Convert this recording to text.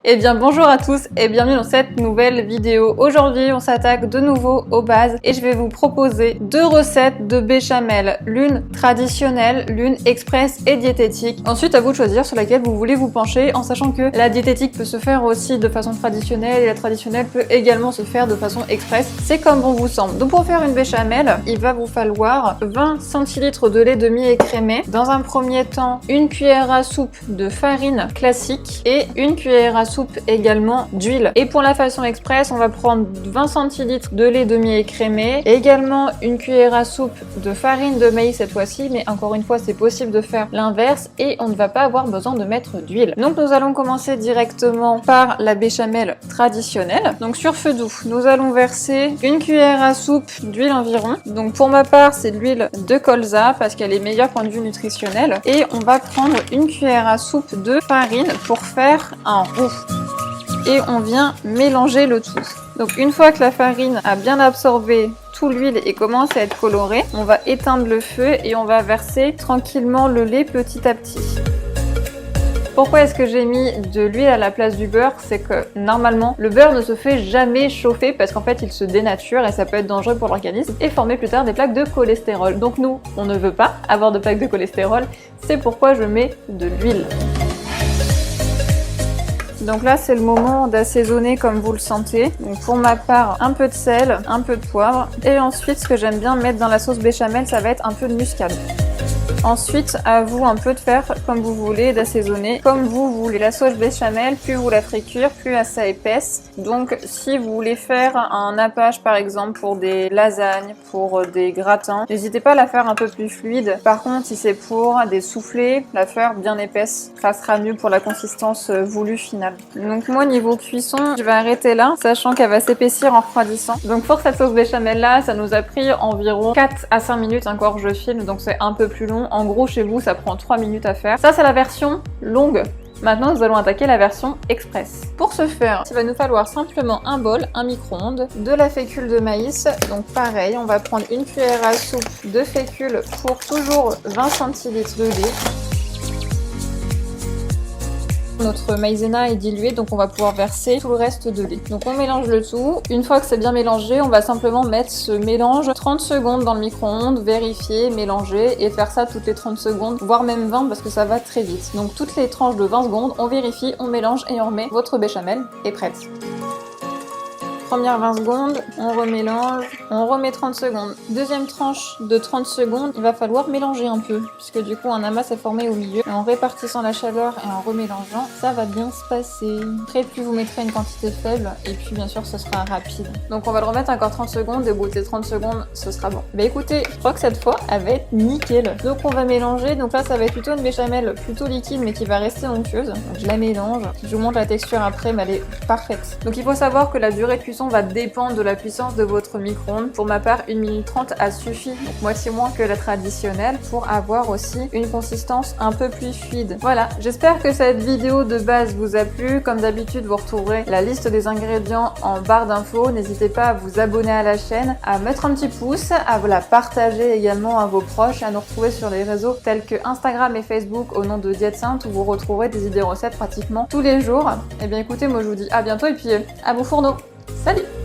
Eh bien bonjour à tous et bienvenue dans cette nouvelle vidéo. Aujourd'hui on s'attaque de nouveau aux bases et je vais vous proposer deux recettes de béchamel, l'une traditionnelle, l'une express et diététique. Ensuite à vous de choisir sur laquelle vous voulez vous pencher en sachant que la diététique peut se faire aussi de façon traditionnelle et la traditionnelle peut également se faire de façon express. C'est comme bon vous semble. Donc pour faire une béchamel, il va vous falloir 20 centilitres de lait demi-écrémé. Dans un premier temps, une cuillère à soupe de farine classique et une cuillère à soupe également d'huile. Et pour la façon express, on va prendre 20 centilitres de lait demi-écrémé, également une cuillère à soupe de farine de maïs cette fois-ci, mais encore une fois c'est possible de faire l'inverse et on ne va pas avoir besoin de mettre d'huile. Donc nous allons commencer directement par la béchamel traditionnelle. Donc sur feu doux, nous allons verser une cuillère à soupe d'huile environ. Donc pour ma part c'est de l'huile de colza parce qu'elle est meilleure point de vue nutritionnel. Et on va prendre une cuillère à soupe de farine pour faire un roux. Et on vient mélanger le tout. Donc une fois que la farine a bien absorbé tout l'huile et commence à être colorée, on va éteindre le feu et on va verser tranquillement le lait petit à petit. Pourquoi est-ce que j'ai mis de l'huile à la place du beurre? C'est que normalement le beurre ne se fait jamais chauffer parce qu'en fait il se dénature et ça peut être dangereux pour l'organisme et former plus tard des plaques de cholestérol. Donc nous, on ne veut pas avoir de plaques de cholestérol, c'est pourquoi je mets de l'huile. Donc là c'est le moment d'assaisonner comme vous le sentez. Donc pour ma part un peu de sel, un peu de poivre et ensuite ce que j'aime bien mettre dans la sauce béchamel ça va être un peu de muscade. Ensuite, à vous un peu de faire comme vous voulez, d'assaisonner comme vous voulez. La sauce béchamel, plus vous la ferez cuire, plus elle sera épaisse. Donc si vous voulez faire un nappage par exemple pour des lasagnes, pour des gratins, n'hésitez pas à la faire un peu plus fluide. Par contre, si c'est pour des soufflés, la faire bien épaisse. Ça sera mieux pour la consistance voulue finale. Donc moi niveau cuisson, je vais arrêter là, sachant qu'elle va s'épaissir en refroidissant. Donc pour cette sauce béchamel là, ça nous a pris environ 4 à 5 minutes encore je filme, donc c'est un peu plus long. En gros, chez vous, ça prend 3 minutes à faire. Ça, c'est la version longue. Maintenant, nous allons attaquer la version express. Pour ce faire, il va nous falloir simplement un bol, un micro-ondes, de la fécule de maïs. Donc pareil, on va prendre une cuillère à soupe de fécule pour toujours 20 centilitres de lait. Notre maïzena est dilué, donc on va pouvoir verser tout le reste de lait. Donc on mélange le tout. Une fois que c'est bien mélangé, on va simplement mettre ce mélange 30 secondes dans le micro-ondes, vérifier, mélanger et faire ça toutes les 30 secondes, voire même 20 parce que ça va très vite. Donc toutes les tranches de 20 secondes, on vérifie, on mélange et on remet. Votre béchamel est prête. Première 20 secondes, on remélange, on remet 30 secondes. Deuxième tranche de 30 secondes, il va falloir mélanger un peu, puisque du coup un amas s'est formé au milieu. Et en répartissant la chaleur et en remélangeant, ça va bien se passer. Après, plus vous mettrez une quantité faible, et puis bien sûr ce sera rapide. Donc on va le remettre encore 30 secondes, et au bout de ces 30 secondes, ce sera bon. Bah écoutez, je crois que cette fois, elle va être nickel. Donc on va mélanger, donc là ça va être plutôt une béchamel plutôt liquide, mais qui va rester onctueuse. Donc je la mélange, je vous montre la texture après, mais elle est parfaite. Donc il faut savoir que la durée de cuisson va dépendre de la puissance de votre micro-ondes. Pour ma part, 1 minute 30 a suffi, donc moitié moins que la traditionnelle, pour avoir aussi une consistance un peu plus fluide. Voilà, j'espère que cette vidéo de base vous a plu. Comme d'habitude, vous retrouverez la liste des ingrédients en barre d'infos. N'hésitez pas à vous abonner à la chaîne, à mettre un petit pouce, à la partager également à vos proches, à nous retrouver sur les réseaux tels que Instagram et Facebook au nom de Diète Sainte où vous retrouverez des idées recettes pratiquement tous les jours. Et bien écoutez, moi je vous dis à bientôt et puis à vos fourneaux. Salut!